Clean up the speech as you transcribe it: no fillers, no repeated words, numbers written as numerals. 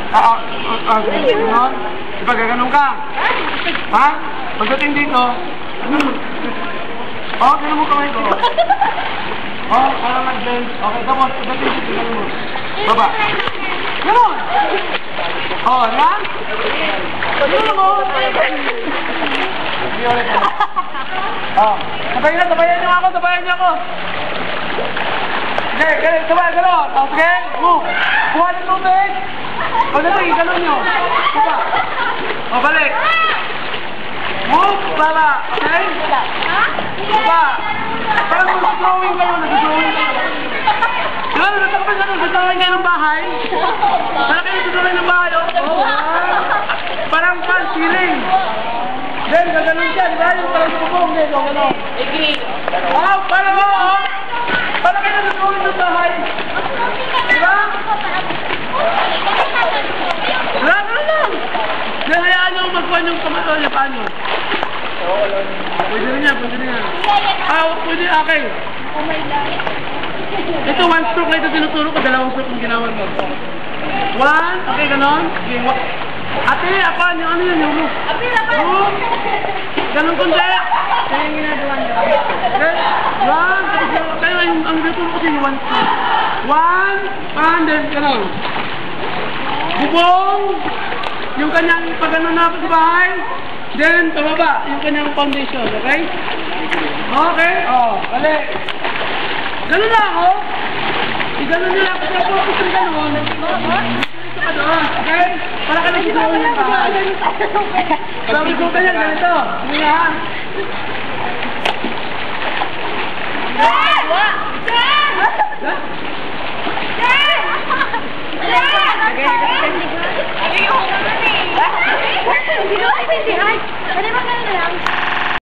Ganon? Diba gaganon ka? Ha? Pagdating dito, ganun mo kamay ko. Parang nag-bend. Okay, tapos, pagdating dito, ganun mo. Baba. Ganon! Yan? Ganon mo! Sabayan niyo ako. Okay, galing, sabay, ganon. Okay, move. Kuha ng tubig. Pagdating, ganon nyo. Baba. Balik. Move, baba. Okay? Baba. Parang nag-drawing kayo. Diba, nag-drawing kayo ng bahay? Parang kayo nag-drawing ng bahay, parang fan ceiling. Then, gaganon siya, diba? Yung parang bubong, gano'n. Parang kayo nag-drawing ng bahay. Diba? Gano'n lang. Then, hayaan nyo magkuhan yung kamay niya, paano? Pwede rin yan. Pwede, okay. Ito, one stroke na ito tinuturo ko, dalawang stroke yung ginawa ko. One, okay, ganon. Ate, apan, yung yung move. Ganon kundi. Kaya yung ginagawa niyo. Okay, one, kaya ang tinuturo ko siya yung one stroke. One, and then ganon. Bubong, yung kanyang pag-ganon na sa bahay. Then, pababa, yung kanyang foundation, okay? Okay, balik. Ganun lang ako. Ganun nyo lang. Kaya po ako sa ganun. Dito ka doon, okay? Para ka nagsigawan yung bahay. Sabi ko ganyan, ganito. Hindi nga. Hindi ko maintindihan. Pwede ba ganun lang?